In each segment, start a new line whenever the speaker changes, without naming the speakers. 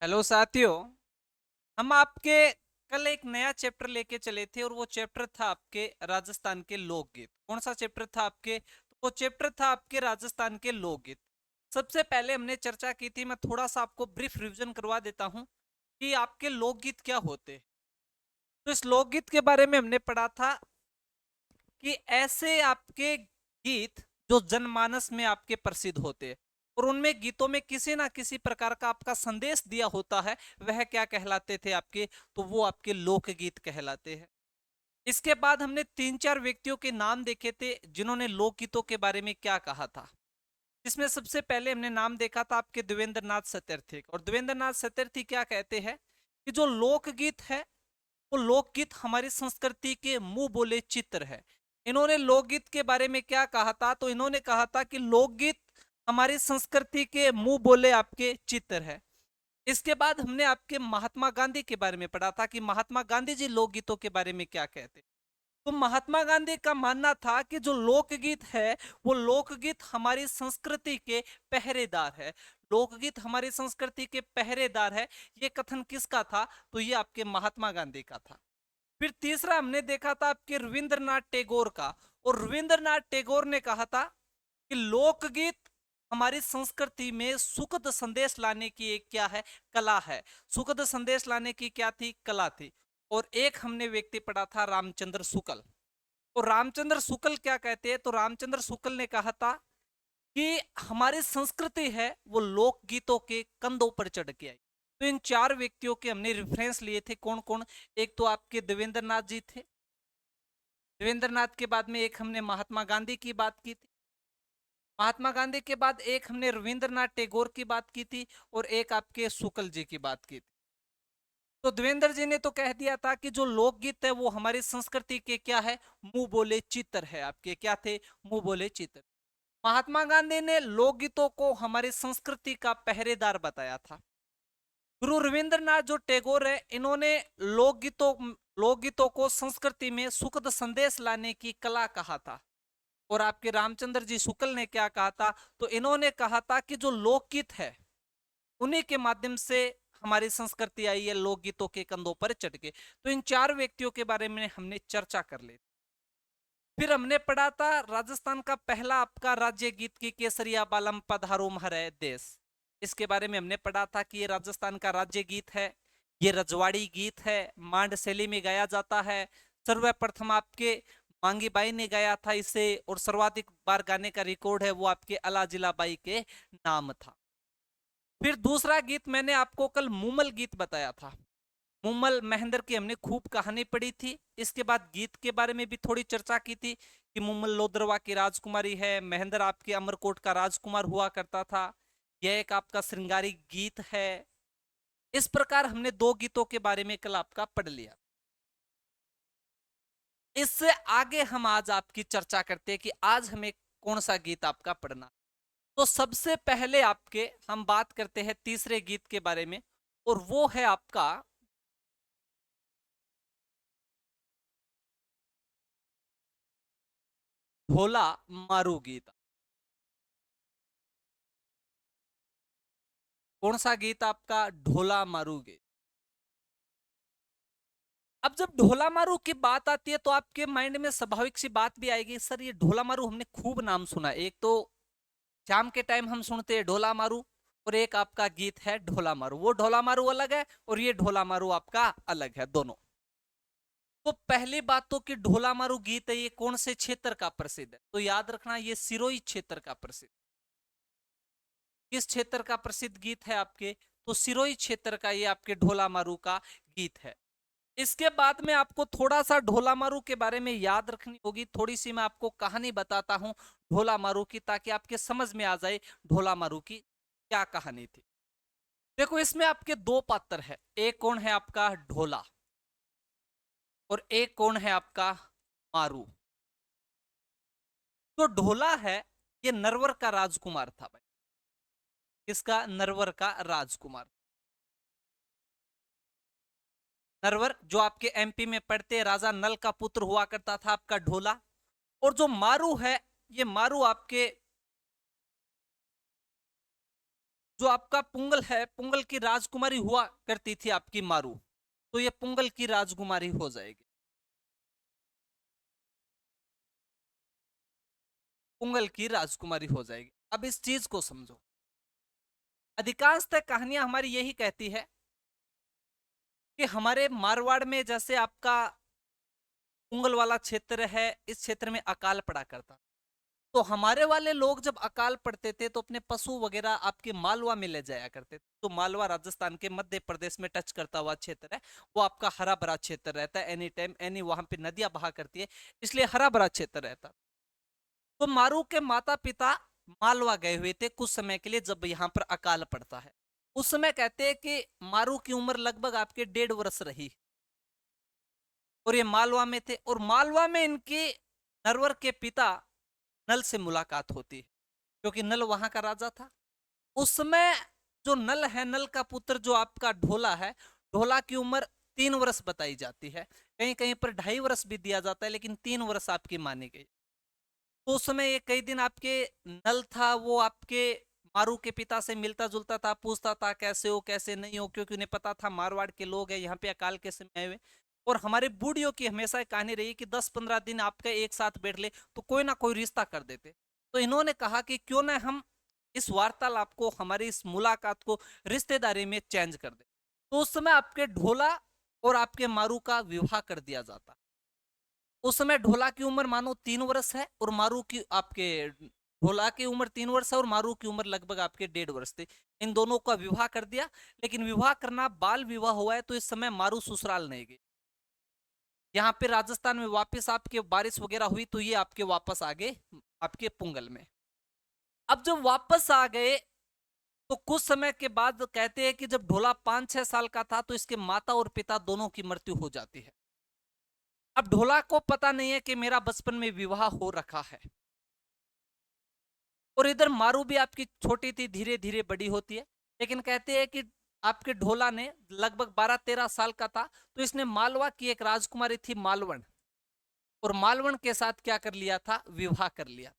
Hello साथियों। हम आपके कल एक नया चैप्टर लेके चले थे और वो चैप्टर था आपके राजस्थान के लोकगीत। कौन सा चैप्टर था आपके? तो वो चैप्टर था आपके राजस्थान के लोकगीत। सबसे पहले हमने चर्चा की थी, मैं थोड़ा सा आपको ब्रीफ रिवीजन करवा देता हूं कि आपके लोकगीत क्या होते हैं। तो इस लोकगीत के बारे में हमने पढ़ा था कि ऐसे आपके गीत जो जनमानस में आपके प्रसिद्ध होते हैं और उनमें गीतों में किसी ना किसी प्रकार का आपका संदेश दिया होता है, वह क्या कहलाते थे आपके? तो वो आपके लोकगीत कहलाते हैं। इसके बाद हमने तीन चार व्यक्तियों के नाम देखे थे जिन्होंने लोकगीतों के बारे में क्या कहा था। इसमें सबसे पहले हमने नाम देखा था आपके देवेंद्र नाथ सत्यर्थी। और देवेंद्र नाथ सत्यर्थी क्या कहते हैं कि जो लोकगीत है वो लोकगीत हमारी संस्कृति के मुंह बोले चित्र है। इन्होंने लोकगीत के बारे में क्या कहा था? तो इन्होंने कहा था कि लोकगीत हमारी संस्कृति के मुंह बोले आपके चित्र है। इसके बाद हमने आपके महात्मा गांधी के बारे में पढ़ा था कि महात्मा गांधी जी लोकगीतों के बारे में क्या कहते। तो महात्मा गांधी का मानना था कि जो लोकगीत है वो लोकगीत हमारी संस्कृति के पहरेदार है। लोकगीत हमारी संस्कृति के पहरेदार है। ये कथन किसका था? तो ये आपके महात्मा गांधी का था। फिर तीसरा हमने देखा था आपके रविंद्रनाथ टैगोर का। और रविंद्रनाथ टैगोर ने कहा था कि लोकगीत हमारी संस्कृति में सुखद संदेश लाने की एक क्या है? कला है। सुखद संदेश लाने की क्या थी? कला थी। और एक हमने व्यक्ति पढ़ा था रामचंद्र शुक्ल। तो रामचंद्र शुक्ल क्या कहते हैं? तो रामचंद्र शुक्ल ने कहा था कि हमारी संस्कृति है वो लोकगीतों के कंधों पर चढ़ के आई। तो इन चार व्यक्तियों के हमने रेफरेंस लिए थे। कौन कौन? एक तो आपके देवेंद्र नाथ जी थे। देवेंद्र नाथ के बाद में एक हमने महात्मा गांधी की बात की थी। महात्मा गांधी के बाद एक हमने रविंद्रनाथ टैगोर की बात की थी और एक आपके शुक्ल जी की बात की थी। तो देवेंद्र जी ने तो कह दिया था कि जो लोकगीत है वो हमारी संस्कृति के क्या है? मुंह बोले चित्र है। आपके क्या थे? मुंह बोले चित्र। महात्मा गांधी ने लोकगीतों को हमारी संस्कृति का पहरेदार बताया था। गुरु रविंद्रनाथ जो टैगोर है इन्होंने लोकगीतों को संस्कृति में सुखद संदेश लाने की कला कहा था। और आपके रामचंद्र जी शुक्ल ने क्या कहा था? तो इन्होंने कहा था कि जो लोकगीत है उन्हीं के माध्यम से हमारी संस्कृति आई है, लोकगीतों के कंधों पर चढ़ के। तो इन चार व्यक्तियों के बारे में हमने चर्चा कर ली। फिर हमने पढ़ा था राजस्थान का पहला आपका राज्य गीत की केसरिया बालम पधारो महरे देश। इसके बारे में हमने पढ़ा था कि ये राजस्थान का राज्य गीत है। ये रजवाड़ी गीत है, मांड शैली में गाया जाता है। सर्वप्रथम आपके मांगी बाई ने गाया था इसे और सर्वाधिक बार गाने का रिकॉर्ड है वो आपके अलाजिला बाई के नाम था। फिर दूसरा गीत मैंने आपको कल मुमल गीत बताया था। मुमल महेंद्र की हमने खूब कहानी पढ़ी थी। इसके बाद गीत के बारे में भी थोड़ी चर्चा की थी कि मुमल लोद्रवा की राजकुमारी है, महेंद्र आपके अमरकोट का राजकुमार हुआ करता था। यह एक आपका श्रृंगारी गीत है। इस प्रकार हमने दो गीतों के बारे में कल आपका पढ़ लिया। इससे आगे हम आज आपकी चर्चा करते हैं कि आज हमें कौन सा गीत आपका पढ़ना। तो सबसे पहले आपके हम बात करते हैं तीसरे गीत के बारे में और वो है आपका ढोला मारू गीत। कौन सा गीत आपका? ढोला मारू गीत। अब जब ढोला मारू की बात आती है तो आपके माइंड में स्वाभाविक सी बात भी आएगी, सर ये ढोला मारू हमने खूब नाम सुना। एक तो शाम के टाइम हम सुनते हैं ढोला मारू और एक आपका गीत है ढोला मारू। वो ढोला मारू अलग है और ये ढोला मारू आपका अलग है दोनों। तो पहली बात तो कि ढोला मारू गीत है ये कौन से क्षेत्र का प्रसिद्ध है? तो याद रखना ये सिरोही क्षेत्र का प्रसिद्ध। किस क्षेत्र का प्रसिद्ध गीत है आपके? तो सिरोही क्षेत्र का ये आपके ढोला मारू का गीत है। इसके बाद में आपको थोड़ा सा ढोला मारू के बारे में याद रखनी होगी। थोड़ी सी मैं आपको कहानी बताता हूं ढोला मारू की ताकि आपके समझ में आ जाए ढोला मारू की क्या कहानी थी। देखो इसमें आपके दो पात्र है, एक कौन है आपका? ढोला। और एक कौन है आपका? मारू। तो ढोला है ये नरवर का राजकुमार था भाई। किसका? नरवर का राजकुमार। नरवर जो आपके एमपी में पड़ते राजा नल का पुत्र हुआ करता था आपका ढोला। और जो मारू है ये मारू आपके जो आपका पुंगल है, पुंगल की राजकुमारी हुआ करती थी आपकी मारू, तो ये पुंगल की राजकुमारी हो जाएगी। पुंगल की राजकुमारी हो जाएगी। अब इस चीज को समझो, अधिकांशतः कहानियां हमारी यही कहती है कि हमारे मारवाड़ में जैसे आपका पुंगल वाला क्षेत्र है, इस क्षेत्र में अकाल पड़ा करता, तो हमारे वाले लोग जब अकाल पड़ते थे तो अपने पशु वगैरह आपके मालवा में ले जाया करते थे। तो मालवा राजस्थान के मध्य प्रदेश में टच करता हुआ क्षेत्र है, वो आपका हरा भरा क्षेत्र रहता है, एनी टाइम एनी, वहां पे नदियां बहा करती है, इसलिए हरा भरा क्षेत्र रहता। तो मारू के माता पिता मालवा गए हुए थे कुछ समय के लिए, जब यहाँ पर अकाल पड़ता है। उस समय कहते हैं कि मारू की उम्र लगभग आपके 1.5 वर्ष रही, और ये मालवा में थे, और मालवा में इनके नरवर के पिता नल से मुलाकात होती है, क्योंकि नल वहां का राजा था उस समय। जो नल है, नल का पुत्र जो आपका ढोला है, ढोला की उम्र 3 वर्ष बताई जाती है, कहीं कहीं पर 2.5 वर्ष भी दिया जाता है, लेकिन 3 वर्ष आपकी मानी गई। तो उस समय ये कई दिन आपके नल था, वो आपके मारू के पिता से मिलता जुलता था, पूछता था कैसे हो कैसे नहीं हो, क्योंकि उन्हें पता था मारवाड़ के लोग हैं यहाँ पे अकाल के समय आए हुए। और हमारे बूढ़ियों की हमेशा कहानी रही कि 10-15 दिन आपका एक साथ बैठ ले तो कोई ना कोई रिश्ता कर देते। तो इन्होंने कहा कि क्यों ना हम इस वार्तालाप को, हमारी इस मुलाकात को रिश्तेदारी में चेंज कर दे। तो उस समय आपके ढोला और आपके मारू का विवाह कर दिया जाता। उस समय ढोला की उम्र मानो 3 वर्ष है, और मारू की आपके ढोला की उम्र 3 वर्ष है, और मारू की उम्र लगभग आपके 1.5 वर्ष थी। इन दोनों का विवाह कर दिया, लेकिन विवाह करना बाल विवाह हुआ है, तो इस समय मारू ससुराल नहीं गई। यहाँ पे राजस्थान में वापस आपके बारिश वगैरह हुई, तो ये आपके वापस आ गए आपके पुंगल में। अब जब वापस आ गए तो कुछ समय के बाद कहते हैं कि जब ढोला 5-6 साल का था, तो इसके माता और पिता दोनों की मृत्यु हो जाती है। अब ढोला को पता नहीं है कि मेरा बचपन में विवाह हो रखा है, और इधर मारू भी आपकी छोटी थी, धीरे धीरे बड़ी होती है। लेकिन कहते हैं कि आपके ढोला ने लगभग 12-13 साल का था, तो इसने मालवा की एक राजकुमारी थी मालवण, और मालवण के साथ क्या कर लिया था, विवाह कर लिया।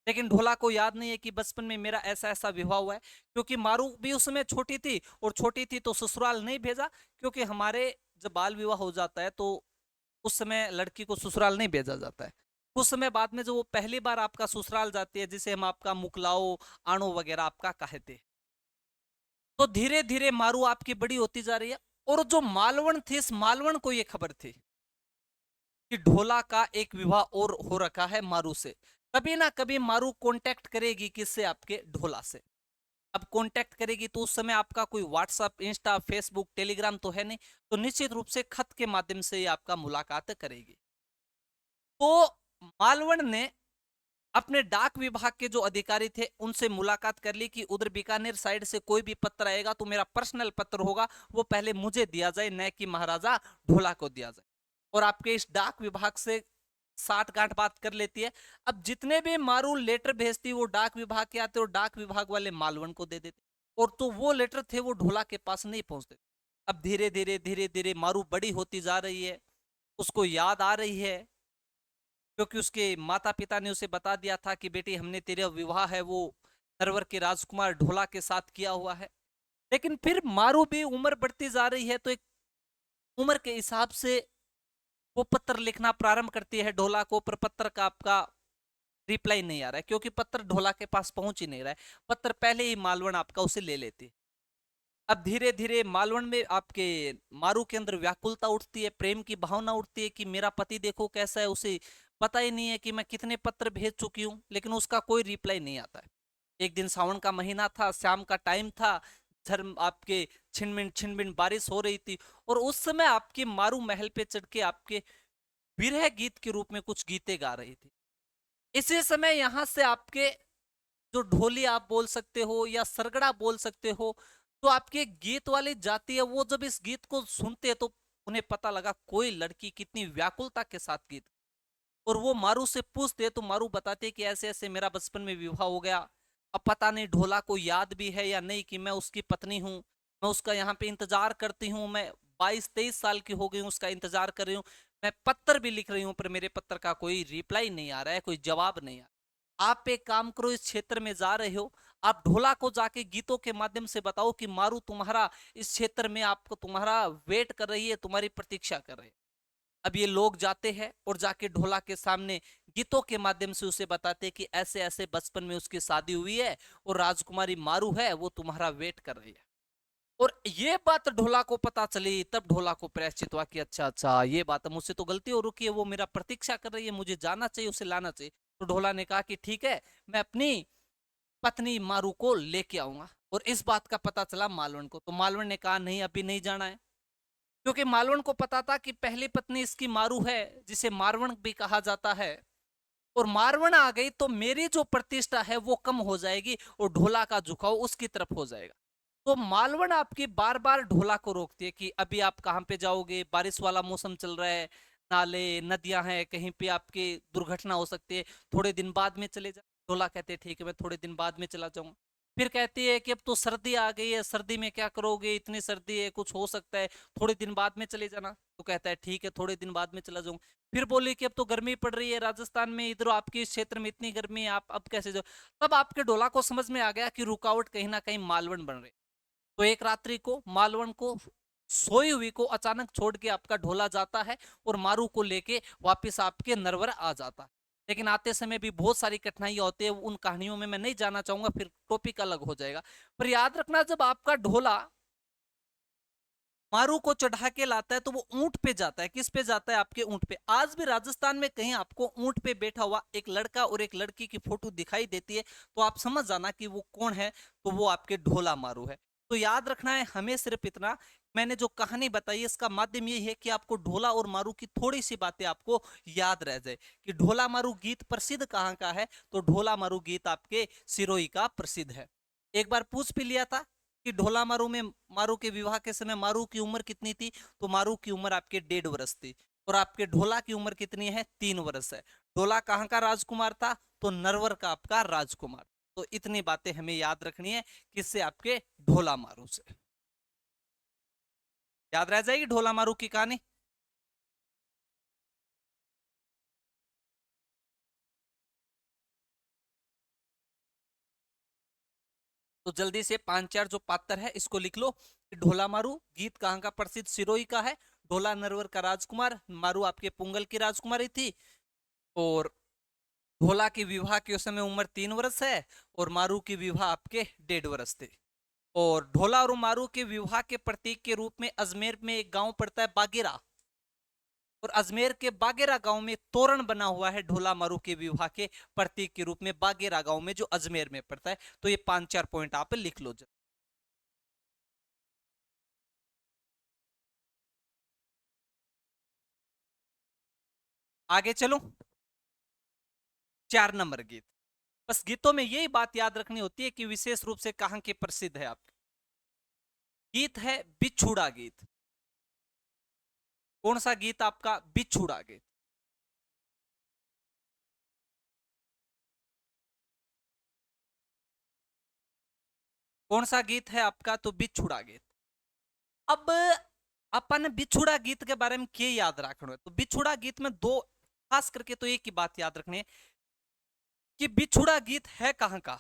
लेकिन ढोला को याद नहीं है कि बचपन में मेरा ऐसा ऐसा विवाह हुआ है, क्योंकि मारू भी उस समय छोटी थी, और छोटी थी तो ससुराल नहीं भेजा, क्योंकि हमारे जब बाल विवाह हो जाता है तो उस समय लड़की को ससुराल नहीं भेजा जाता है। कुछ समय बाद में जो वो पहली बार आपका ससुराल जाती है, जिसे हम आपका मुकलाओ, आणो वगैरह आपका कहते, तो धीरे धीरे मारू आपकी बड़ी होती जा रही है। और जो मालवण थी, इस मालवण को ये खबर थी कि ढोला का एक विवाह और हो रखा है मारू से। कभी ना कभी मारू कांटेक्ट करेगी किससे, आपके ढोला से। अब कांटेक्ट करेगी तो उस समय आपका कोई व्हाट्सएप, इंस्टा, फेसबुक, टेलीग्राम तो है नहीं, तो निश्चित रूप से खत के माध्यम से आपका मुलाकात करेगी। तो मालवण ने अपने डाक विभाग के जो अधिकारी थे उनसे मुलाकात कर ली कि उधर बीकानेर साइड से कोई भी पत्र आएगा तो मेरा पर्सनल पत्र होगा, वो पहले मुझे दिया जाए, न कि महाराजा ढोला को दिया जाए। और आपके इस डाक विभाग से 60 गांठ बात कर लेती है। अब जितने भी मारू लेटर भेजती वो डाक विभाग के आते, और डाक विभाग वाले मालवण को दे देते, और तो वो लेटर थे वो ढोला के पास नहीं पहुंचते। अब धीरे धीरे मारू बड़ी होती जा रही है, उसको याद आ रही है, क्योंकि उसके माता पिता ने उसे बता दिया था कि बेटी हमने तेरा विवाह है वो नरवर के राजकुमार ढोला के साथ किया हुआ है। लेकिन फिर मारू भी उम्र बढ़ती जा रही है, तो एक उम्र के हिसाब से वो पत्र लिखना प्रारंभ करती है ढोला को, पर पत्र का आपका रिप्लाई नहीं आ रहा है, क्योंकि पत्र ढोला के पास पहुंच ही नहीं रहा है। पत्र पहले ही मालवण आपका उसे ले लेती। अब धीरे धीरे मालवण में आपके मारू के अंदर व्याकुलता उठती है, प्रेम की भावना उठती है कि मेरा पति देखो कैसा है, उसे पता ही नहीं है कि मैं कितने पत्र भेज चुकी हूँ, लेकिन उसका कोई रिप्लाई नहीं आता है। एक दिन सावन का महीना था, शाम का टाइम था, झर आपके छिनमिन बारिश हो रही थी, और उस समय आपके मारू महल पे चढ़ के आपके विरह गीत के रूप में कुछ गीते गा रही थी। इसी समय यहाँ से आपके जो ढोली आप बोल सकते हो या सरगड़ा बोल सकते हो, तो आपके गीत वाली जाति है, वो जब इस गीत को सुनते हैं तो उन्हें पता लगा कोई लड़की कितनी व्याकुलता के साथ गीत, और वो मारू से पूछते तो मारू बताते कि ऐसे ऐसे मेरा बचपन में विवाह हो गया। अब पता नहीं ढोला को याद भी है या नहीं कि मैं उसकी पत्नी हूँ, मैं उसका यहाँ पे इंतजार करती हूँ, मैं 22-23 साल की हो गई हूँ, उसका इंतजार कर रही हूँ, मैं पत्र भी लिख रही हूँ, पर मेरे पत्र का कोई रिप्लाई नहीं आ रहा है, कोई जवाब नहीं आ रहा। आप एक काम करो, इस क्षेत्र में जा रहे हो, आप ढोला को जाके गीतों के माध्यम से बताओ कि मारू तुम्हारा इस क्षेत्र में आपको तुम्हारा वेट कर रही है, तुम्हारी प्रतीक्षा कर रही है। अब ये लोग जाते हैं और जाके ढोला के सामने गीतों के माध्यम से उसे बताते हैं कि ऐसे ऐसे बचपन में उसकी शादी हुई है और राजकुमारी मारू है वो तुम्हारा वेट कर रही है। और ये बात ढोला को पता चली, तब ढोला को प्रायश्चित हुआ कि अच्छा अच्छा ये बात है, मुझसे तो गलती हो रुकी है, वो मेरा प्रतीक्षा कर रही है, मुझे जाना चाहिए, उसे लाना चाहिए। तो ढोला ने कहा कि ठीक है, मैं अपनी पत्नी मारू को लेके आऊंगा। और इस बात का पता चला मालवण को, तो मालवण ने कहा नहीं अभी नहीं जाना है, क्योंकि मालवण को पता था कि पहली पत्नी इसकी मारू है, जिसे मारवण भी कहा जाता है, और मारवण आ गई तो मेरी जो प्रतिष्ठा है वो कम हो जाएगी और ढोला का झुकाव उसकी तरफ हो जाएगा। तो मालवण आपकी बार बार ढोला को रोकती है कि अभी आप कहां पे जाओगे, बारिश वाला मौसम चल रहा है, नाले नदियां हैं, कहीं पे आपकी दुर्घटना हो सकती है, थोड़े दिन बाद में चले जाओ। ढोला कहते हैं ठीक है मैं थोड़े दिन बाद में चला जाऊंगा। फिर कहती है कि अब तो सर्दी आ गई है, सर्दी में क्या करोगे, इतनी सर्दी है, कुछ हो सकता है, थोड़े दिन बाद में चले जाना। तो कहता है ठीक है थोड़े दिन बाद में चला जाऊंगा। फिर बोली कि अब तो गर्मी पड़ रही है राजस्थान में, इधर आपके इस क्षेत्र में इतनी गर्मी है, आप अब कैसे जाओ। तब आपके ढोला को समझ में आ गया कि रुकावट कहीं ना कहीं मालवण बन रही। तो एक रात्रि को मालवण को सोई हुई को अचानक छोड़ के आपका ढोला जाता है और मारू को लेके वापस आपके नरवर आ जाता है। लेकिन आते समय भी बहुत सारी कठिनाइयां होती है, उन कहानियों में मैं नहीं जाना चाहूंगा, फिर टॉपिक अलग हो जाएगा। पर याद रखना जब आपका ढोला मारू को चढ़ा के लाता है तो वो ऊंट पे जाता है। किस पे जाता है? आपके ऊंट पे। आज भी राजस्थान में कहीं आपको ऊंट पे बैठा हुआ एक लड़का और एक लड़की की फोटो दिखाई देती है तो आप समझ जाना कि वो कौन है, तो वो आपके ढोला मारू है। तो याद रखना है हमें सिर्फ इतना, मैंने जो कहानी बताई इसका माध्यम यही है कि आपको ढोला और मारू की थोड़ी सी बातें आपको याद रह जाए कि ढोला मारू गीत प्रसिद्ध कहाँ का है। तो ढोला मारू गीत आपके सिरोही का प्रसिद्ध है। एक बार पूछ भी लिया था कि ढोला मारू में मारू के विवाह के समय मारू की उम्र कितनी थी, तो मारू की उम्र आपके 1.5 वर्ष थी और आपके ढोला की उम्र कितनी है? 3 वर्ष है। ढोला कहाँ का राजकुमार था? तो नरवर का आपका राजकुमार। तो इतनी बातें हमें याद रखनी है किससे? आपके ढोला मारू से। याद रह जाएगी ढोला मारू की कहानी। तो जल्दी से 5-4 जो पात्र है इसको लिख लो। ढोला मारू गीत कहाँ का? प्रसिद्ध सिरोही का है। ढोला नरवर का राजकुमार, मारू आपके पुंगल की राजकुमारी थी, और ढोला की विवाह के उस समय उम्र 3 वर्ष है और मारू की विवाह आपके 1.5 वर्ष थे। और ढोला और मारू के विवाह के प्रतीक के रूप में अजमेर में एक गांव पड़ता है बागेरा, और अजमेर के बागेरा गांव में तोरण बना हुआ है ढोला मारू के विवाह के प्रतीक के रूप में, बागेरा गांव में जो अजमेर में पड़ता है। तो ये 5-4 पॉइंट आप लिख लो। आगे चलो। 4 नंबर गीत। बस गीतों में यही बात याद रखनी होती है कि विशेष रूप से कहां के प्रसिद्ध है आपके। गीत है बिछुड़ा गीत। कौन सा गीत आपका? बिछुड़ा गीत। कौन सा गीत है आपका? तो बिछुड़ा गीत। अब अपन बिछुड़ा गीत के बारे में क्या याद रखना है? तो बिछुड़ा गीत में दो, खास करके तो एक ही बात याद रखनी है कि बिछुड़ा गीत है कहां का।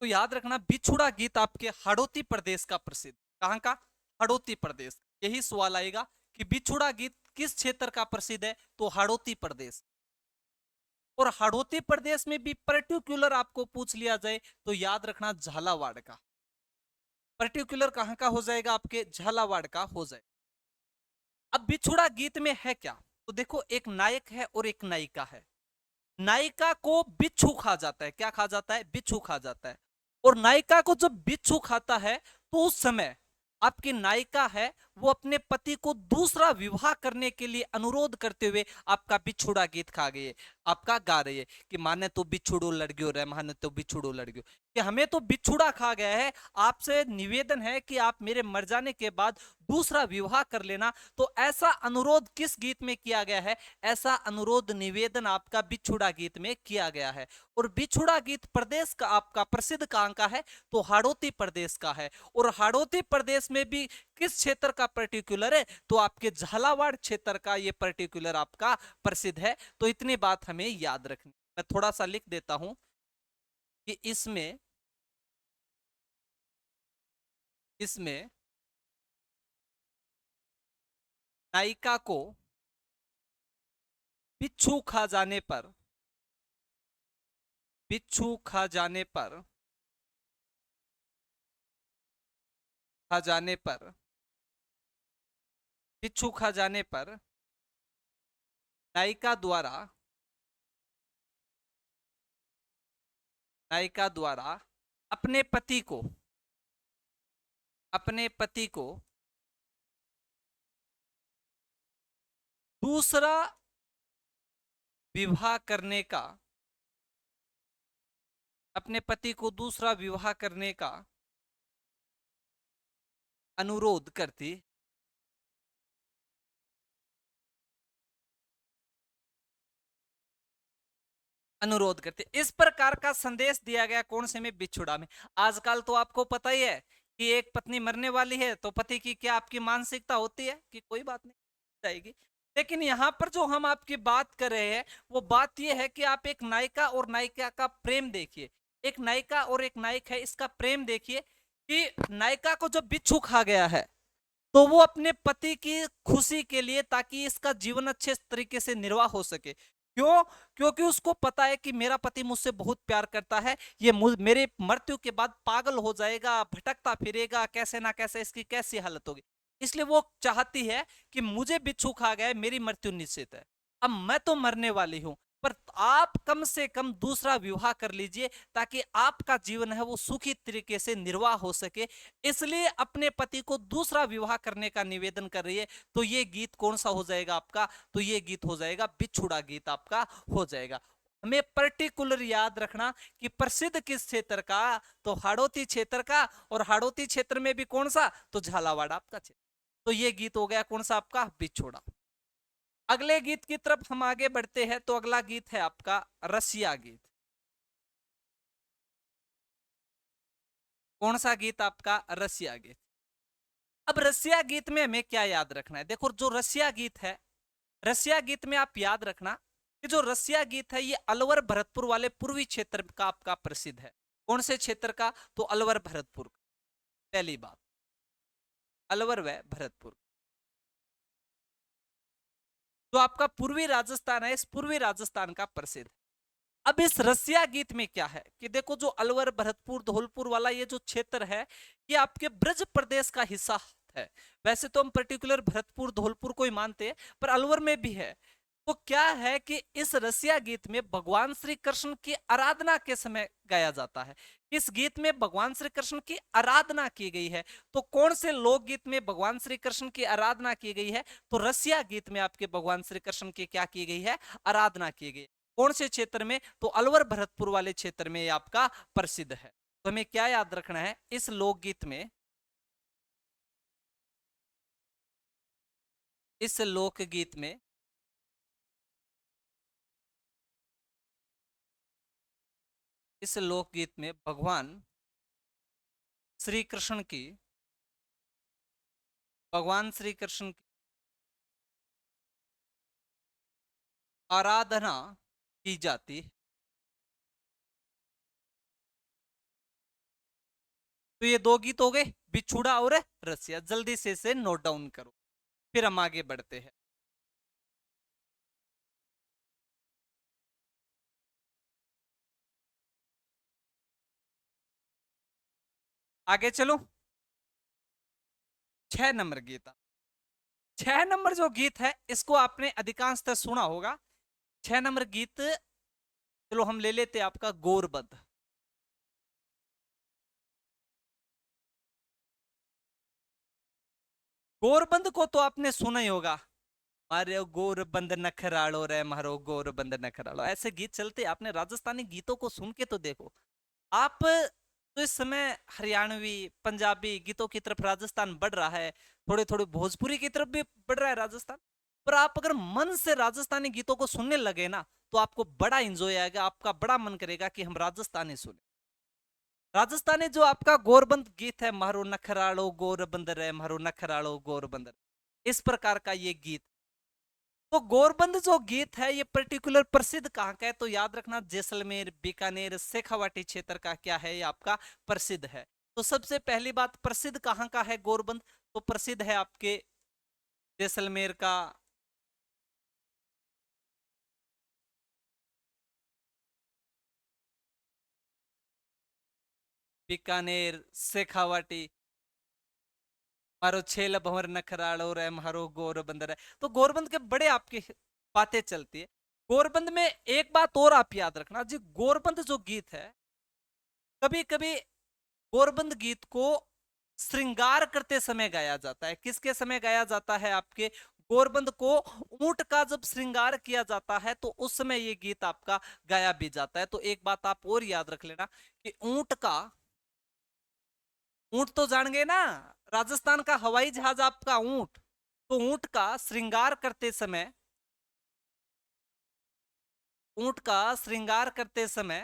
तो याद रखना बिछुड़ा गीत आपके हाड़ौती प्रदेश का प्रसिद्ध। कहां का? हाड़ौती प्रदेश। यही सवाल आएगा कि बिछुड़ा गीत किस क्षेत्र का प्रसिद्ध है? तो हाड़ौती प्रदेश। और हाड़ौती प्रदेश में भी पर्टिकुलर आपको पूछ लिया जाए तो याद रखना झालावाड़ का। पर्टिकुलर कहां का हो जाएगा? आपके झालावाड़ का हो जाए। अब बिछुड़ा गीत में है क्या? तो देखो एक नायक है और एक नायिका है। नायिका को बिच्छू खा जाता है। क्या खा जाता है? बिच्छू खा जाता है। और नायिका को जब बिच्छू खाता है तो उस समय आपकी नायिका है वो अपने पति को दूसरा विवाह करने के लिए अनुरोध करते हुए आपका बिछुड़ा गीत खा गई है, आपका गा रही है कि माने तो बिछुड़ो लड़गियो रे, माने तो बिछुड़ो लड़गियो, कि हमें तो बिछुड़ा खा गया है, आपसे निवेदन है कि आप मेरे मर जाने के बाद दूसरा विवाह कर लेना। तो ऐसा अनुरोध किस गीत में किया गया है? ऐसा अनुरोध निवेदन आपका बिछुड़ा गीत में किया गया है। और बिछुड़ा गीत प्रदेश का आपका प्रसिद्ध कहां का है? तो हाड़ौती प्रदेश का है। और हाड़ौती प्रदेश में भी किस क्षेत्र का पर्टिकुलर है? तो आपके झालावाड़ क्षेत्र का ये पर्टिकुलर आपका प्रसिद्ध है। तो इतनी बात हमें याद रखनी। मैं थोड़ा सा लिख देता हूं कि इसमें नायिका को बिच्छू खा जाने पर, बिच्छू खा जाने पर, खा जाने पर, बिच्छू खा जाने पर नायिका द्वारा, नायिका द्वारा अपने पति को, अपने पति को दूसरा विवाह करने का, अपने पति को दूसरा विवाह करने का अनुरोध करती, अनुरोध करते। इस प्रकार का संदेश दिया गया कौन से में, बिछुड़ा में। आजकल तो आपको पता ही है कि एक पत्नी मरने वाली है तो पति की क्या आपकी मानसिकता होती है कि कोई बात नहीं जाएगी। लेकिन यहाँ पर जो हम आपकी बात कर रहे हैं वो बात ये है कि आप एक नायिका और नायिका का प्रेम देखिए, एक नायिका और एक नायक है, इसका प्रेम देखिए कि नायिका को जब बिच्छू खा गया है तो वो अपने पति की खुशी के लिए, ताकि इसका जीवन अच्छे तरीके से निर्वाह हो सके। क्यों? क्योंकि उसको पता है कि मेरा पति मुझसे बहुत प्यार करता है, ये मेरे मृत्यु के बाद पागल हो जाएगा, भटकता फिरेगा, कैसे ना कैसे इसकी कैसी हालत होगी। इसलिए वो चाहती है कि मुझे बिच्छू खा गया, मेरी मृत्यु निश्चित है, अब मैं तो मरने वाली हूं, पर आप कम से कम दूसरा विवाह कर लीजिए ताकि आपका जीवन है वो सुखी तरीके से निर्वाह हो सके। इसलिए अपने पति को दूसरा विवाह करने का निवेदन कर रही है। तो ये गीत कौन सा हो जाएगा आपका? तो ये गीत हो जाएगा बिछुड़ा गीत आपका हो जाएगा। हमें पर्टिकुलर याद रखना कि प्रसिद्ध किस क्षेत्र का, तो हाड़ौती क्षेत्र का, और हाड़ौती क्षेत्र में भी कौन सा, तो झालावाड़ आपका क्षेत्र। तो ये गीत हो गया कौन सा आपका, बिछोड़ा। अगले गीत की तरफ हम आगे बढ़ते हैं, तो अगला गीत है आपका रसिया गीत। कौन सा गीत आपका, रसिया गीत। अब रसिया गीत में हमें क्या याद रखना है? देखो जो रसिया गीत है, रसिया गीत में आप याद रखना कि जो रसिया गीत है ये अलवर भरतपुर वाले पूर्वी क्षेत्र का आपका प्रसिद्ध है। कौन से क्षेत्र का? तो अलवर भरतपुर। पहली बात, अलवर व भरतपुर जो आपका पूर्वी राजस्थान है, इस पूर्वी राजस्थान का प्रसिद्ध। अब इस रसिया गीत में क्या है कि देखो जो अलवर भरतपुर धौलपुर वाला ये जो क्षेत्र है ये आपके ब्रज प्रदेश का हिस्सा है। वैसे तो हम पर्टिकुलर भरतपुर धौलपुर को ही मानते हैं, पर अलवर में भी है। तो क्या है कि इस रसिया गीत में भगवान श्री कृष्ण की आराधना के समय गाया जाता है। इस गीत में भगवान श्री कृष्ण की आराधना की गई है। तो कौन से लोकगीत में भगवान श्री कृष्ण की आराधना की गई है? तो रसिया गीत में आपके भगवान श्री कृष्ण की क्या की गई है? आराधना की गई। कौन से क्षेत्र में? तो अलवर भरतपुर वाले क्षेत्र में आपका प्रसिद्ध है। तो हमें क्या याद रखना है इस लोकगीत में, इस लोकगीत में इस लोकगीत में भगवान श्री कृष्ण की, भगवान श्री कृष्ण की आराधना की जाती है। तो ये दो गीत हो गए, बिछुड़ा और रसिया। जल्दी से इसे नोट डाउन करो, फिर हम आगे बढ़ते हैं। आगे चलो, 6 नंबर गीत। 6 नंबर जो गीत है इसको आपने अधिकांशतः सुना होगा। 6 नंबर गीत, चलो हम ले लेते आपका गोरबंद। गोरबंद को तो आपने सुना ही होगा। मारे गोरबंद नखराड़ो रे मारो गोरबंद नखराड़ो, ऐसे गीत चलते। आपने राजस्थानी गीतों को सुन के तो देखो। आप तो इस समय हरियाणवी पंजाबी गीतों की तरफ राजस्थान बढ़ रहा है, थोड़े थोड़े भोजपुरी की तरफ भी बढ़ रहा है राजस्थान। पर आप अगर मन से राजस्थानी गीतों को सुनने लगे ना तो आपको बड़ा एंजॉय आएगा, आपका बड़ा मन करेगा कि हम राजस्थानी सुने। राजस्थानी जो आपका गोरबंद गीत है, मारो नखराड़ो गोरबंदर है, मारो नखराड़ो गोरबंदर, इस प्रकार का ये गीत। तो गोरबंद जो गीत है ये पर्टिकुलर प्रसिद्ध कहाँ का है, तो याद रखना जैसलमेर, बीकानेर, शेखावाटी क्षेत्र का क्या है, ये आपका प्रसिद्ध है। तो सबसे पहली बात, प्रसिद्ध कहाँ का है गोरबंद, तो प्रसिद्ध है आपके जैसलमेर का, बीकानेर, शेखावाटी, मारो छेल भंवर नखराड़ो रे मारो गोरबंदर है। तो गोरबंद के बड़े आपकी बातें चलती है। गोरबंद में एक बात और आप याद रखना जी, गोरबंद जो गीत है, कभी कभी गोरबंद गीत को श्रृंगार करते समय गाया जाता है। किसके समय गाया जाता है, आपके गोरबंद को ऊंट का जब श्रृंगार किया जाता है तो उस समय ये गीत आपका गाया भी जाता है। तो एक बात आप और याद रख लेना कि ऊंट तो जान गए ना, राजस्थान का हवाई जहाज आपका ऊंट, तो ऊंट का श्रृंगार करते समय, ऊंट का श्रृंगार करते समय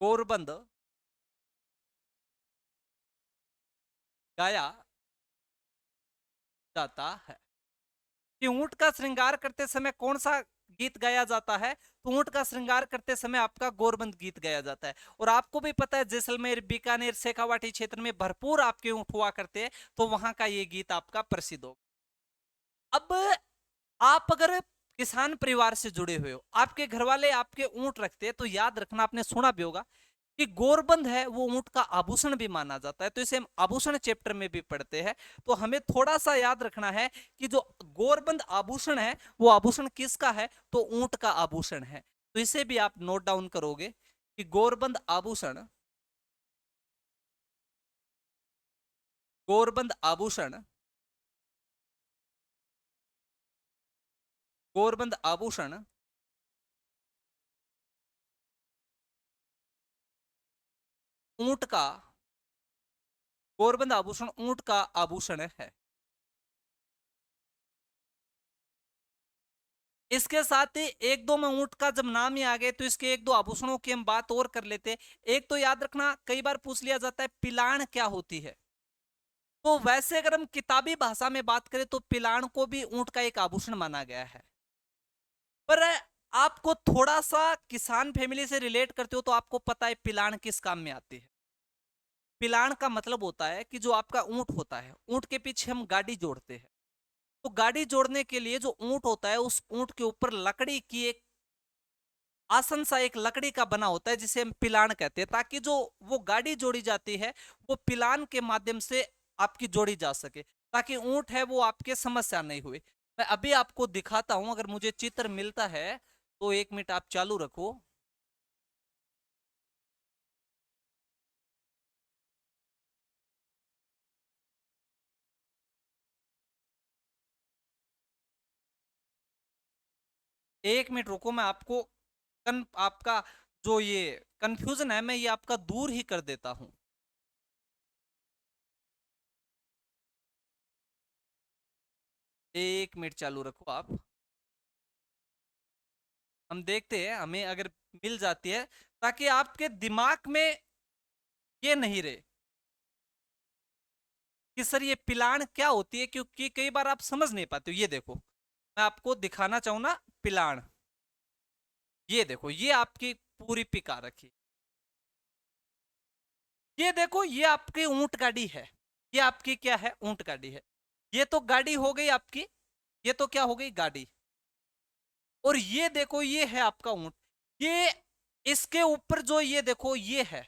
गोरबंद गाया जाता है। कि ऊंट का श्रृंगार करते समय कौन सा गीत गाया जाता है, तो ऊंट का श्रृंगार करते समय आपका गोरबंद गीत गाया जाता है। और आपको भी पता है जैसलमेर, बीकानेर, शेखावाटी क्षेत्र में भरपूर आपके ऊंट हुआ करते हैं, तो वहां का ये गीत आपका प्रसिद्ध हो। अब आप अगर किसान परिवार से जुड़े हुए हो, आपके घर वाले आपके ऊंट रखते हैं, तो याद रखना, आपने सुना भी होगा कि गोरबंद है वो ऊंट का आभूषण भी माना जाता है। तो इसे हम आभूषण चैप्टर में भी पढ़ते हैं। तो हमें थोड़ा सा याद रखना है कि जो गोरबंद आभूषण है वो आभूषण किसका है, तो ऊंट का आभूषण है। तो इसे भी आप नोट डाउन करोगे कि गोरबंद आभूषण गोरबंद आभूषण ऊंट का गोरबंद आभूषण ऊंट का आभूषण है। इसके साथ ही एक दो में ऊंट का जब नाम ही आ गए तो इसके एक दो आभूषणों की हम बात और कर लेते हैं। एक तो याद रखना, कई बार पूछ लिया जाता है पिलाण क्या होती है। तो वैसे अगर हम किताबी भाषा में बात करें तो पिलाण को भी ऊंट का एक आभूषण माना गया है। पर आपको थोड़ा सा किसान फैमिली से रिलेट करते हो तो आपको पता है पिलाण किस काम में आती है। पिलाण का मतलब होता है कि जो आपका ऊंट होता है, ऊंट के पीछे हम गाड़ी जोड़ते हैं। तो गाड़ी जोड़ने के लिए जो ऊंट होता है, उस ऊंट के ऊपर लकड़ी की एक आसन सा एक लकड़ी का बना होता है जिसे हम पिलान कहते हैं, ताकि जो वो गाड़ी जोड़ी जाती है वो पिलान के माध्यम से आपकी जोड़ी जा सके, ताकि ऊंट है वो आपके समस्या नहीं हुई। मैं अभी आपको दिखाता हूं, अगर मुझे चित्र मिलता है तो 1 मिनट आप चालू रखो। 1 मिनट रुको, मैं आपको आपका जो ये कंफ्यूजन है मैं ये आपका दूर ही कर देता हूं। 1 मिनट चालू रखो आप, हम देखते हैं हमें अगर मिल जाती है, ताकि आपके दिमाग में ये नहीं रहे कि सर ये पिलान क्या होती है, क्योंकि कई बार आप समझ नहीं पाते हो। ये देखो, मैं आपको दिखाना चाहूँ ना पिलान, ये देखो, ये आपकी पूरी पिका रखी, ये देखो, ये आपकी ऊंट गाड़ी है। ये आपकी क्या है, ऊंट गाड़ी है। ये तो गाड़ी हो गई आपकी, ये तो क्या हो गई, गाड़ी। और ये देखो, ये है आपका ऊंट। ये इसके ऊपर जो ये देखो ये है,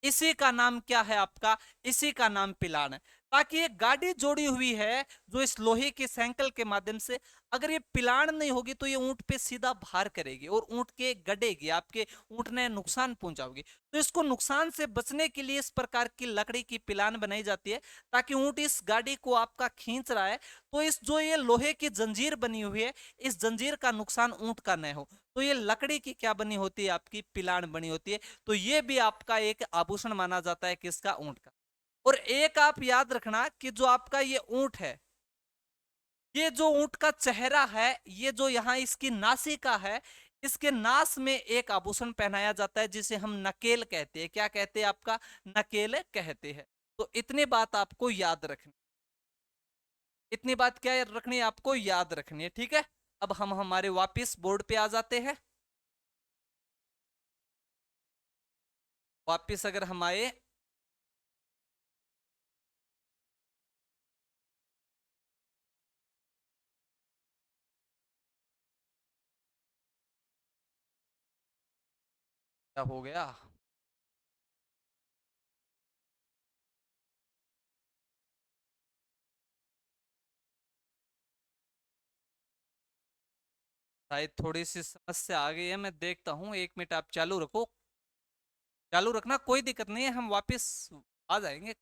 इसी का नाम क्या है आपका, इसी का नाम पिलान है। ताकि ये गाड़ी जोड़ी हुई है जो इस लोहे के सैंकल के माध्यम से, अगर ये पिलान नहीं होगी तो ये ऊंट पे सीधा भार करेगी और ऊंट के गड़ेगी, आपके ऊंट ने नुकसान पहुंचाओगी। तो इसको नुकसान से बचने के लिए इस प्रकार की लकड़ी की पिलान बनाई जाती है, ताकि ऊंट इस गाड़ी को आपका खींच रहा है तो इस जो ये लोहे की जंजीर बनी हुई है, इस जंजीर का नुकसान ऊंट का न हो। तो ये लकड़ी की क्या बनी होती है, आपकी पिलान बनी होती है। तो ये भी आपका एक आभूषण माना जाता है, किसका, ऊंट का। और एक आप याद रखना कि जो आपका ये ऊंट है, ये जो ऊंट का चेहरा है, ये जो यहां इसकी नासिका है, इसके नास में एक आभूषण पहनाया जाता है जिसे हम नकेल कहते हैं। क्या कहते हैं? आपका नकेल कहते हैं। तो इतनी बात आपको याद रखनी, इतनी बात क्या रखनी है? आपको याद रखनी है, ठीक है। अब हम हमारे वापिस बोर्ड पे आ जाते हैं। वापिस अगर हम आए, क्या हो गया? शायद थोड़ी सी समस्या आ गई है, मैं देखता हूँ। 1 मिनट आप चालू रखो, चालू रखना, कोई दिक्कत नहीं है, हम वापिस आ जाएंगे।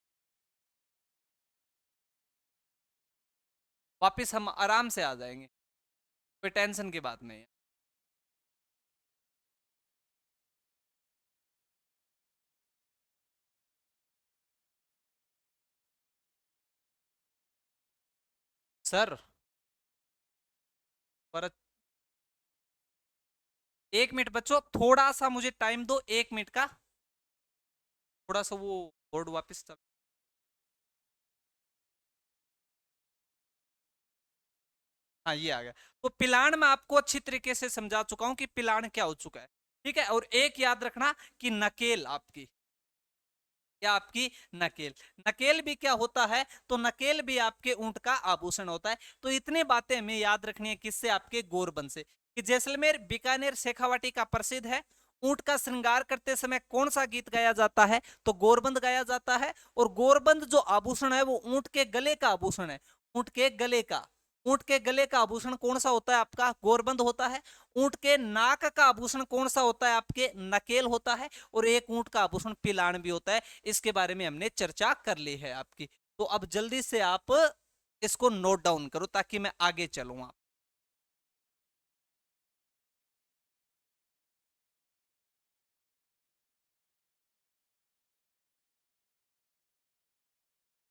वापिस हम आराम से आ जाएंगे, कोई टेंशन की बात नहीं है। सर, पर 1 मिनट बच्चों, थोड़ा सा मुझे टाइम दो, 1 मिनट का। थोड़ा सा वो बोर्ड वापिस चल। हाँ, ये आ गया। तो पिलान मैं आपको अच्छी तरीके से समझा चुका हूं कि पिलान क्या हो चुका है, ठीक है। और एक याद रखना कि नकेल आपकी, क्या आपकी नकेल, नकेल भी क्या होता है? तो नकेल भी आपके ऊंट का आभूषण होता है। तो इतनी बातें हमें याद रखनी है, किससे? आपके गोरबंद से। कि जैसलमेर, बीकानेर, शेखावाटी का प्रसिद्ध है। ऊंट का श्रृंगार करते समय कौन सा गीत गाया जाता है? तो गोरबंद गाया जाता है। और गोरबंद जो आभूषण है वो ऊंट के गले का आभूषण है। ऊंट के गले का, ऊंट के गले का आभूषण कौन सा होता है? आपका गोरबंद होता है। ऊंट के नाक का आभूषण कौन सा होता है? आपके नकेल होता है। और एक ऊंट का आभूषण पिलान भी होता है। इसके बारे में हमने चर्चा कर ली है आपकी। तो अब जल्दी से आप इसको नोट डाउन करो ताकि मैं आगे चलूंगा।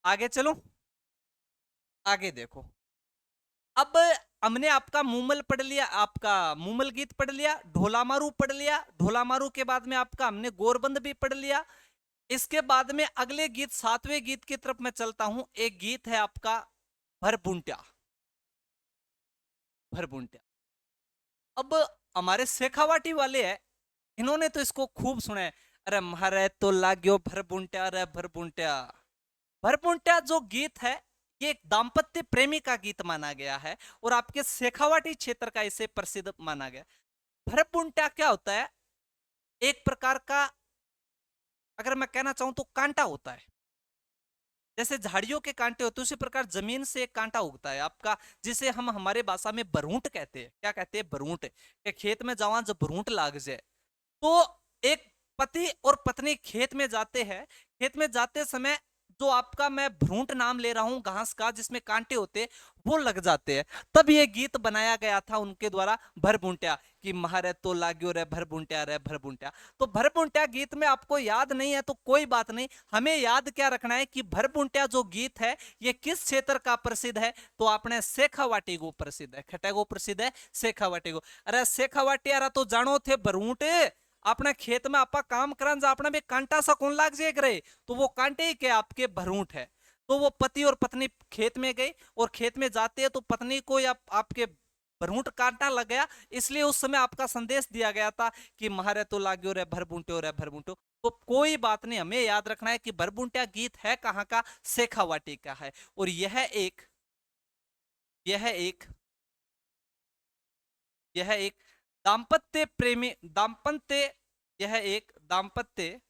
आगे चलूं? आगे देखो। अब हमने आपका मूमल पढ़ लिया, आपका मूमल गीत पढ़ लिया, ढोला मारू पढ़ लिया। ढोला मारू के बाद में आपका हमने गोरबंद भी पढ़ लिया। इसके बाद में अगले गीत, 7वें गीत की तरफ मैं चलता हूं। एक गीत है आपका भरबुंट्या। भरबुंट्या। अब हमारे शेखावाटी वाले हैं, इन्होंने तो इसको खूब सुना है। अरे मारे तो लाग्यो भरबुंट्या, रे भरबुंट्या। भरबुंट्या जो गीत है, ये एक दाम्पत्य प्रेमी का गीत माना गया है। और आपके शेखावाटी क्षेत्र का इसे प्रसिद्ध माना गया। भरबुंट्या क्या होता है? एक प्रकार का, अगर मैं कहना चाहूं तो कांटा होता है। जैसे झाड़ियों के कांटे होते हैं, उसी प्रकार जमीन से एक कांटा उगता है आपका, जिसे हम हमारे भाषा में बरूंट कहते हैं। क्या कहते हैं? बरूंट। के खेत में जावा जब बरूंट लाग जाए, तो एक पति और पत्नी खेत में जाते हैं। खेत में जाते समय जो आपका, मैं भ्रूंट नाम ले रहा हूं घास का जिसमें कांटे होते, वो लग जाते हैं। तब ये गीत बनाया गया था उनके द्वारा, भरबुंट्या। कि महारे तो लाग्यो रे भरबुंट्या, रे भरबुंट्या। तो भरबुंट्या गीत में आपको याद नहीं है तो कोई बात नहीं, हमें याद क्या रखना है कि भरबुंट्या जो गीत है ये किस क्षेत्र का प्रसिद्ध है? तो आपने शेखावाटी को प्रसिद्ध है। खटे को प्रसिद्ध है, शेखावाटी को। अरे शेखावाटी यार तो जानो थे बरूंट, अपने खेत में आपा काम करन जा, अपना भी कांटा सा कौन लाग जे करे? तो वो कांटे ही के आपके भरूंट है। तो वो पति और पत्नी खेत में गए, और खेत में जाते हैं तो पत्नी को या आपके भरूंट कांटा लग गया। इसलिए उस समय आपका संदेश दिया गया था कि महारे तो लाग्यो रे भरबुंट्यो, रे भरबुंट्यो। तो कोई बात नहीं, हमें याद रखना है कि भरबुंट्या गीत है कहाँ का? शेखावाटी का है। और यह एक दाम्पत्य प्रेमी, दाम्पत्य, यह एक दाम्पत्य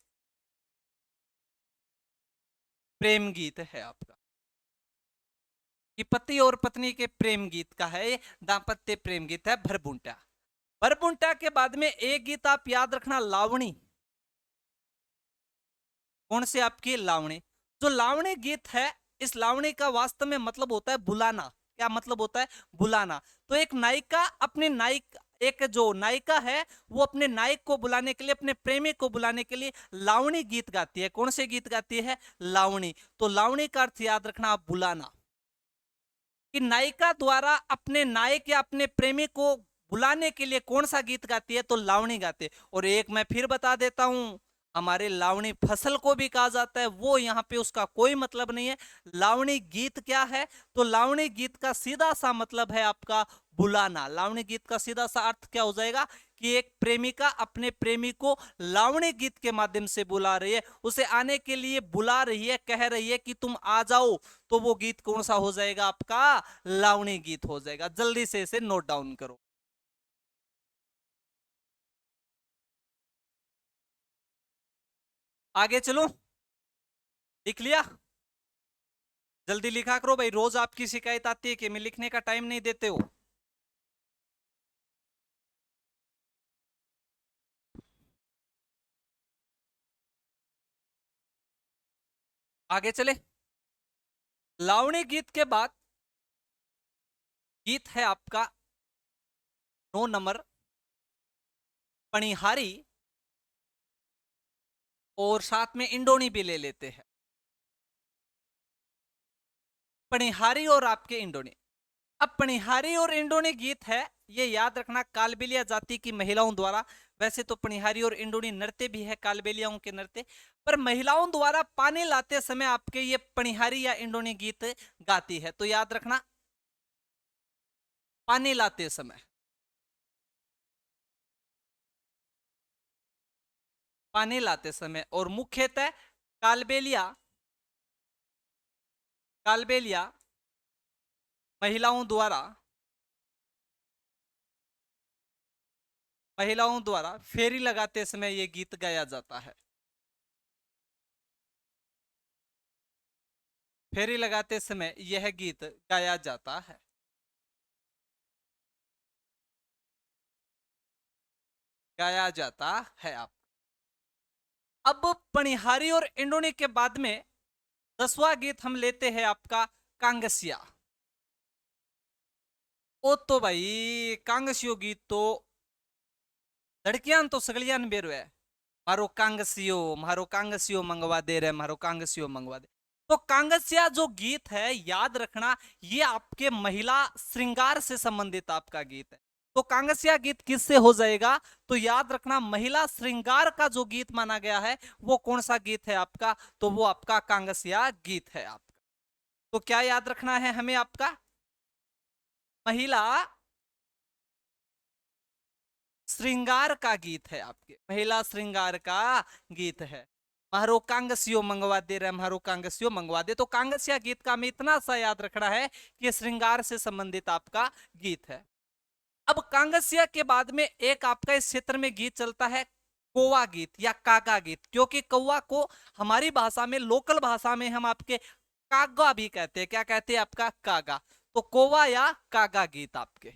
प्रेम गीत है आपका। कि पति और पत्नी के प्रेम गीत का है ये, दाम्पत्य प्रेम गीत है भरबुंट्या। भरबुंट्या के बाद में एक गीत आप याद रखना, लावणी। कौन से? आपकी लावणी। जो लावणी गीत है, इस लावणी का वास्तव में मतलब होता है बुलाना। क्या मतलब होता है? बुलाना। तो एक नायिका अपने नायक, एक जो नायिका है वो अपने नायक को बुलाने के लिए, अपने प्रेमी को बुलाने के लिए लावणी गीत गाती है। कौन से गीत गाती है? लावणी। तो लावणी का अर्थ याद रखना आप, बुलाना। कि नायिका द्वारा अपने नायक या अपने प्रेमी को बुलाने के लिए कौन सा गीत गाती है? तो लावणी गाते। और एक मैं फिर बता देता हूं, हमारे लावणी फसल को भी कहा जाता है, वो यहाँ पे उसका कोई मतलब नहीं है। लावणी गीत क्या है? तो लावणी गीत का सीधा सा मतलब है आपका बुलाना। लावणी गीत का सीधा सा अर्थ क्या हो जाएगा कि एक प्रेमिका अपने प्रेमी को लावणी गीत के माध्यम से बुला रही है, उसे आने के लिए बुला रही है, कह रही है कि तुम आ जाओ। तो वो गीत कौन सा हो जाएगा? आपका लावणी गीत हो जाएगा। जल्दी से इसे नोट डाउन करो। आगे चलो, लिख लिया? जल्दी लिखा करो भाई, रोज आपकी शिकायत आती है कि मैं लिखने का टाइम नहीं देते हो। आगे चले। लावणी गीत के बाद गीत है आपका 9 नंबर, पणिहारी। और साथ में इंडोनी भी ले लेते हैं। पणिहारी और आपके इंडोनी। अब पणिहारी और इंडोनी गीत है, ये याद रखना, कालबेलिया जाति की महिलाओं द्वारा। वैसे तो पणिहारी और इंडोनी नृत्य भी है, कालबेलियाओं के नृत्य, पर महिलाओं द्वारा पानी लाते समय आपके ये पणिहारी या इंडोनी गीत गाती है। तो याद रखना, पानी लाते समय, पानी लाते समय। और मुख्यतः कालबेलिया, कालबेलिया महिलाओं द्वारा, महिलाओं द्वारा फेरी लगाते समय यह गीत गाया जाता है। फेरी लगाते समय यह गीत गाया जाता है। गाया जाता है आप। अब पणिहारी और इंडोनी के बाद में 10वां गीत हम लेते हैं आपका कांगसिया। ओ तो भाई कांगसियो गीत तो लड़कियां तो सगलियां बेरो है, मारो कांगसियो मंगवा दे रे, मारो कांगसियो मंगवा दे। तो कांगसिया जो गीत है, याद रखना, ये आपके महिला श्रृंगार से संबंधित आपका गीत है। तो कांगसिया गीत किससे हो जाएगा? तो याद रखना, महिला श्रृंगार का जो गीत माना गया है वो कौन सा गीत है आपका? तो वो आपका कांगसिया गीत है आपका। तो क्या याद रखना है हमें आपका? महिला श्रृंगार का गीत है आपके, महिला श्रृंगार का गीत है। मारो कांगसियो मंगवा दे रहे, मारो कांगसियो मंगवा दे। तो कांगसिया गीत का हमें इतना सा याद रखना है कि श्रृंगार से संबंधित आपका गीत है। अब कांगसिया के बाद में एक आपका इस क्षेत्र में गीत चलता है कोवा गीत या कागा गीत, क्योंकि कौवा को हमारी भाषा में, लोकल भाषा में हम आपके कागा भी कहते हैं। क्या कहते हैं आपका? कागा। तो कोवा या कागा गीत आपके।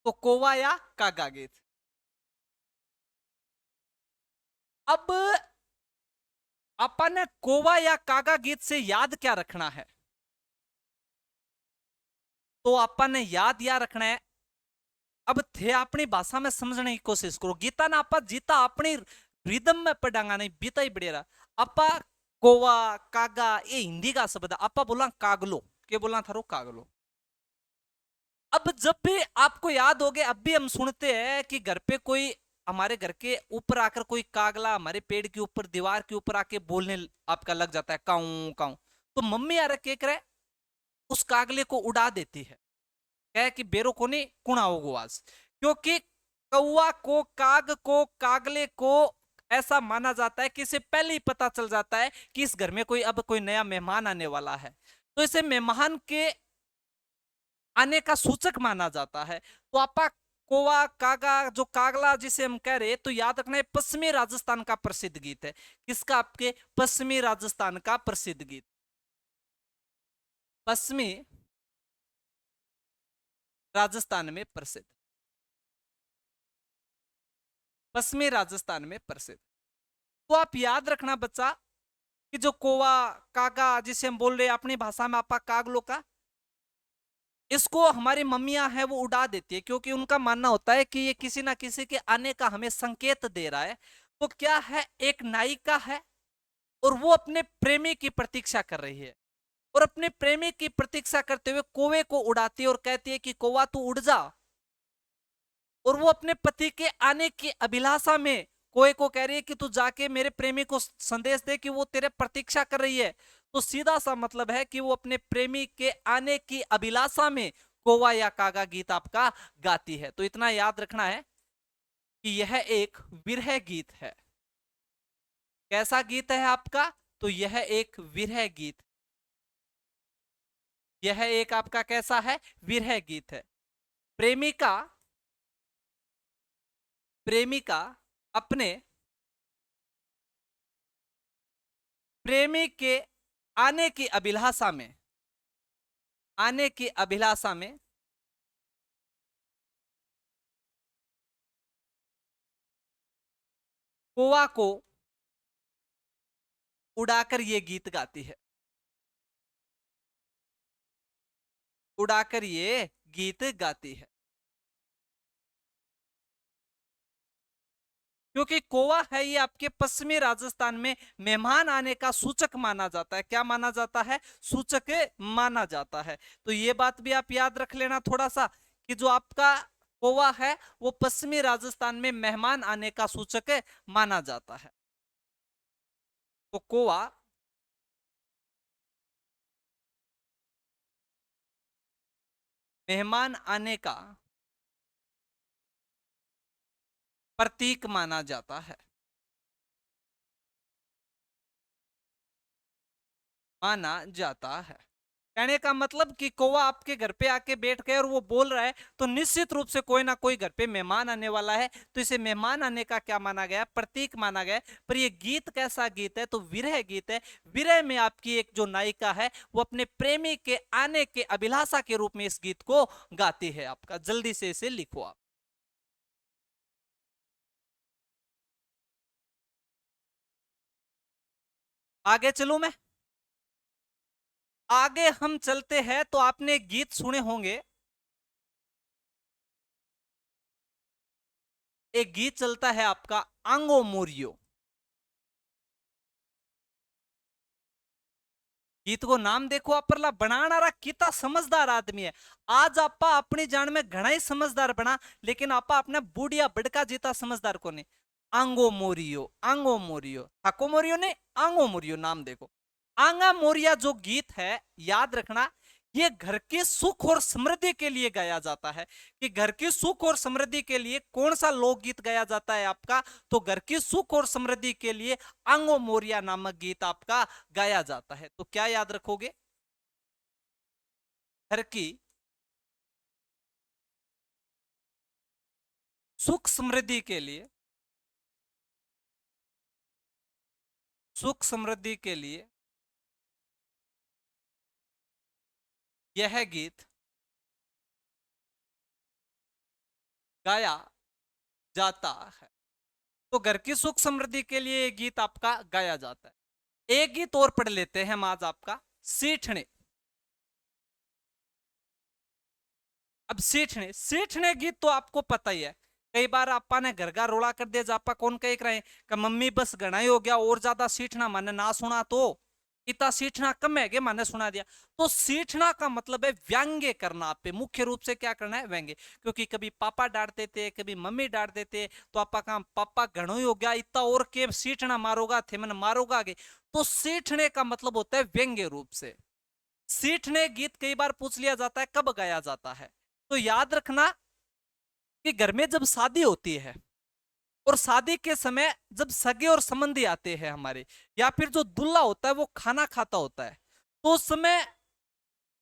तो कोवा या कागा गीत। अब अपन कोवा या कागा गीत से याद क्या रखना है? तो अपन ने याद या रखना है, अब थे अपनी भाषा में समझने की कोशिश करो। गीता ना आपा जीता अपनी रिदम में पढ़ांगा नहीं, बीता ही बढ़ेरा। आपा कोवा कागा ये हिंदी का शब्द है, आपा बोला कागलो, के बोला थारो कागलो। अब जब भी आपको याद हो गए, अब भी हम सुनते हैं कि घर पे कोई, हमारे घर के ऊपर आकर कोई कागला हमारे पेड़ के ऊपर, दीवार के ऊपर आके बोलने आपका लग जाता है, काऊ काऊ। तो मम्मी यार क्या करे, उस कागले को उड़ा देती है, कह कि बेरो को नहीं कुणा होगो आज। क्योंकि कौवा को, काग को, कागले को ऐसा माना जाता है कि इसे पहले ही पता चल जाता है कि इस घर में कोई, अब कोई नया मेहमान आने वाला है। तो इसे मेहमान के आने का सूचक माना जाता है। तो आपा कोवा कागा जो कागला जिसे हम कह रहे, तो याद रखना है पश्चिमी राजस्थान का प्रसिद्ध गीत है। किसका? आपके पश्चिमी राजस्थान का प्रसिद्ध गीत। पश्चिमी राजस्थान में प्रसिद्ध, पश्चिमी राजस्थान में प्रसिद्ध। तो आप याद रखना बच्चा कि जो कोवा कागा जिसे हम बोल रहे हैं अपनी भाषा में आपा कागलो का, इसको हमारी मम्मियां हैं वो उड़ा देती है, क्योंकि उनका मानना होता है कि ये किसी ना किसी के आने का हमें संकेत दे रहा है। तो क्या है, एक नायिका है और वो अपने प्रेमी की प्रतीक्षा कर रही है, और अपने प्रेमी की प्रतीक्षा करते हुए कौवे को उड़ाती है और कहती है कि कौवा तू उड़ जा। और वो अपने पति के आने की अभिलाषा में कौवे को कह रही है कि तू जाके मेरे प्रेमी को संदेश दे कि वो तेरे प्रतीक्षा कर रही है। तो सीधा सा मतलब है कि वो अपने प्रेमी के आने की अभिलाषा में कौवा या कागा गीत आपका गाती है। तो इतना याद रखना है कि यह एक विरह गीत है। कैसा गीत है आपका? तो यह एक विरह गीत। यह एक आपका कैसा है? विरह गीत है। प्रेमिका प्रेमिका अपने प्रेमी के आने की अभिलाषा में आने की अभिलाषा में कौवा को उड़ाकर ये गीत गाती है। उड़ाकर ये गीत गाती है क्योंकि कौवा है ये आपके पश्चिमी राजस्थान में मेहमान आने का सूचक माना जाता है। क्या माना जाता है? सूचक माना जाता है। तो ये बात भी आप याद रख लेना थोड़ा सा कि जो आपका कौवा है वो पश्चिमी राजस्थान में मेहमान आने का सूचक माना जाता है। तो कौवा मेहमान आने का प्रतीक माना जाता है। माना जाता है। कहने का मतलब कि कौवा आपके घर पे आके बैठ गए और वो बोल रहा है तो निश्चित रूप से कोई ना कोई घर पे मेहमान आने वाला है। तो इसे मेहमान आने का क्या माना गया? प्रतीक माना गया। पर ये गीत कैसा गीत है? तो विरह गीत है। विरह में आपकी एक जो नायिका है वो अपने प्रेमी के आने के अभिलाषा के रूप में इस गीत को गाती है। आपका जल्दी से इसे लिखो आप। आगे चलूं मैं? आगे हम चलते हैं तो आपने गीत सुने होंगे। एक गीत चलता है आपका आंगो मोरियो। गीत को नाम देखो अपरला बनाना रहा कितना समझदार आदमी है। आज आपा अपनी जान में घना ही समझदार बना लेकिन आपा अपने बुढ़िया बड़का जीता समझदार को नहीं। आंगो मोरियो थाको मोरियो ने आंगो मोरियो नाम देखो। आंगा मोरिया जो गीत है याद रखना ये घर के सुख और समृद्धि के लिए गाया जाता है। कि घर की सुख और समृद्धि के लिए कौन सा लोकगीत गाया जाता है आपका? तो घर की सुख और समृद्धि के लिए आंगो मोरिया नामक गीत आपका गाया जाता है। तो क्या याद रखोगे? घर की सुख समृद्धि के लिए सुख समृद्धि के लिए यह गीत गाया जाता है। तो घर की सुख समृद्धि के लिए ये गीत आपका गाया जाता है। एक गीत और पढ़ लेते हैं हम आज आपका सीठने। अब सीठने सीठने गीत तो आपको पता ही है। कई बार आपा ने घर का रोड़ा कर दिया जापा कौन कह रहे कि मम्मी बस घना ही हो गया और ज्यादा सीठना मैंने ना सुना तो इतना सीठना कम है कि मैंने सुना दिया। तो सीठना का मतलब है व्यंग्य करना। आप पे मुख्य रूप से क्या करना है? व्यंग्य। क्योंकि कभी पापा डांट देते कभी मम्मी डांट देते तो आपा कहा पापा घणो ही हो गया इतना और के सीठना मारोगा थे मैंने मारोगा आगे। तो सीठने का मतलब होता है व्यंग्य रूप से। सीठने गीत कई बार पूछ लिया जाता है कब गाया जाता है? तो याद रखना कि घर में जब शादी होती है और शादी के समय जब सगे और संबंधी आते हैं हमारे या फिर जो दूल्हा होता है वो खाना खाता होता है तो उस समय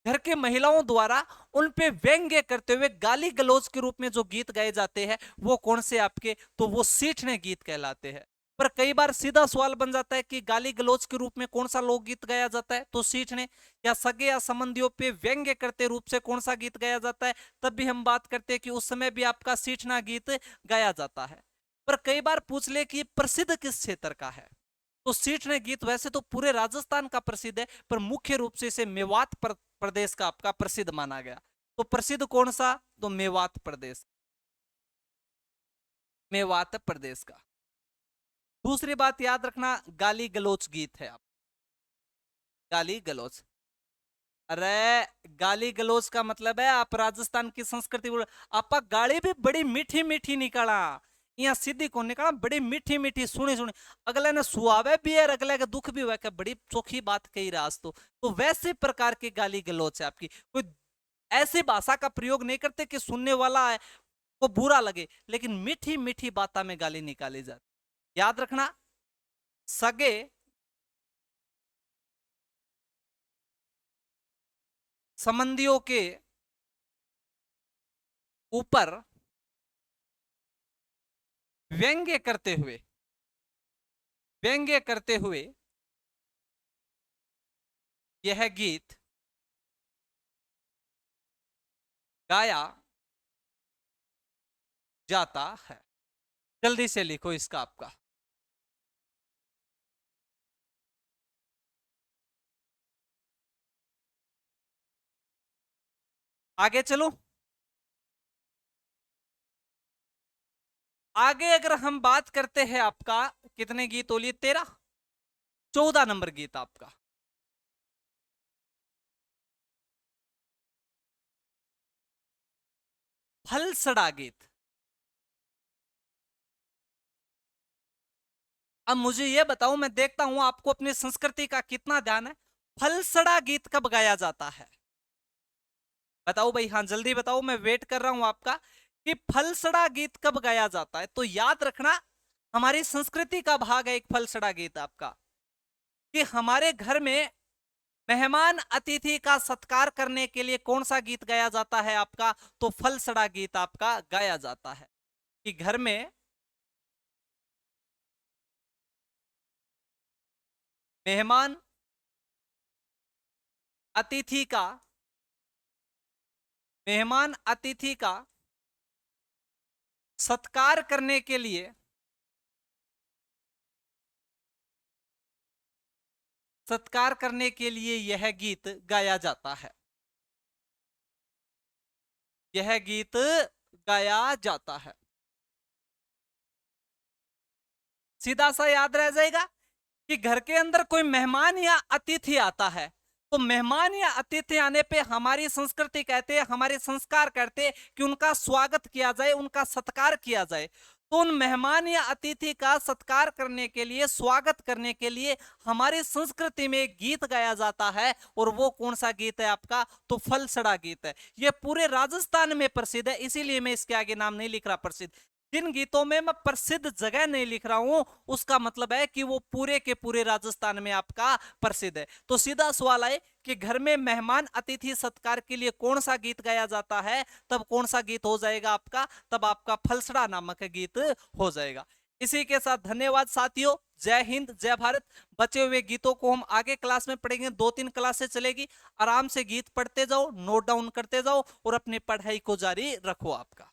घर के महिलाओं द्वारा उन पे व्यंग्य करते हुए गाली गलौज के रूप में जो गीत गाए जाते हैं वो कौन से आपके? तो वो सीठने गीत कहलाते हैं। पर कई बार सीधा सवाल बन जाता है कि गाली गलौज के रूप में कौन सा लोकगीत गाया जाता है? तो सीठने। या सगे या संबंधियों पे व्यंग्य करते रूप से कौन सा गीत गाया जाता है? तब भी हम बात करते हैं कि उस समय भी आपका सीठना गीत गाया जाता है। पर कई बार पूछ ले कि प्रसिद्ध किस क्षेत्र का है? तो सीठने गीत वैसे तो पूरे राजस्थान का प्रसिद्ध है पर मुख्य रूप से इसे मेवात प्रदेश का आपका प्रसिद्ध माना गया। तो प्रसिद्ध कौन सा? तो मेवात प्रदेश। मेवात प्रदेश का। दूसरी बात याद रखना गाली गलौच गीत है आप। गाली गलौच अरे गाली गलौज का मतलब है आप राजस्थान की संस्कृति बोल, आपा गाली भी बड़ी मीठी मीठी निकाला, यहाँ सीधी को निकाला, बड़ी मीठी मीठी सुनी सुनी, अगले ने सुहावे भी है, अगले का दुख भी हुआ, क्या बड़ी चोखी बात कही राज। तो वैसे प्रकार की गाली गलौज है आपकी, कोई ऐसी भाषा का प्रयोग नहीं करते कि सुनने वाला है को बुरा लगे, लेकिन मीठी मीठी बातों में गाली निकाली जाती। याद रखना, सगे संबंधियों के ऊपर व्यंग्य करते हुए, व्यंग्य करते हुए यह गीत गाया जाता है। जल्दी से लिखो इसका आपका। आगे चलो, आगे अगर हम बात करते हैं आपका कितने गीत बोलिए, 13, 14 नंबर गीत आपका। फलसड़ा गीत। अब मुझे यह बताओ, मैं देखता हूं आपको अपनी संस्कृति का कितना ध्यान है, फलसड़ा गीत कब गाया जाता है? बताओ भाई, हाँ जल्दी बताओ, मैं वेट कर रहा हूं आपका कि फलसड़ा गीत कब गाया जाता है। तो याद रखना, हमारी संस्कृति का भाग है एक फलसड़ा गीत आपका, कि हमारे घर में मेहमान अतिथि का सत्कार करने के लिए कौन सा गीत गाया जाता है आपका, तो फलसड़ा गीत आपका गाया जाता है। कि घर में मेहमान अतिथि का, मेहमान अतिथि का सत्कार करने के लिए, सत्कार करने के लिए यह गीत गाया जाता है, यह गीत गाया जाता है। सीधा सा याद रह जाएगा कि घर के अंदर कोई मेहमान या अतिथि आता है, तो मेहमान या अतिथि आने पे हमारी संस्कृति कहते हैं, हमारे संस्कार कहते हैं कि उनका स्वागत किया जाए, उनका सत्कार किया जाए। तो उन मेहमान या अतिथि का सत्कार करने के लिए, स्वागत करने के लिए हमारी संस्कृति में एक गीत गाया जाता है, और वो कौन सा गीत है आपका, तो फलसड़ा गीत है। ये पूरे राजस्थान में प्रसिद्ध है, इसीलिए मैं इसके आगे नाम नहीं लिख रहा प्रसिद्ध। जिन गीतों में मैं प्रसिद्ध जगह नहीं लिख रहा हूं, उसका मतलब है कि वो पूरे के पूरे राजस्थान में आपका प्रसिद्ध है। तो सीधा सवाल है कि घर में मेहमान अतिथि सत्कार के लिए कौन सा गीत गाया जाता है, तब कौन सा गीत हो जाएगा आपका, तब आपका फलसड़ा नामक गीत हो जाएगा। इसी के साथ धन्यवाद साथियों, जय हिंद जय भारत। बचे हुए गीतों को हम आगे क्लास में पढ़ेंगे, 2-3 क्लासें चलेगी, आराम से गीत पढ़ते जाओ, नोट डाउन करते जाओ और अपनी पढ़ाई को जारी रखो आपका।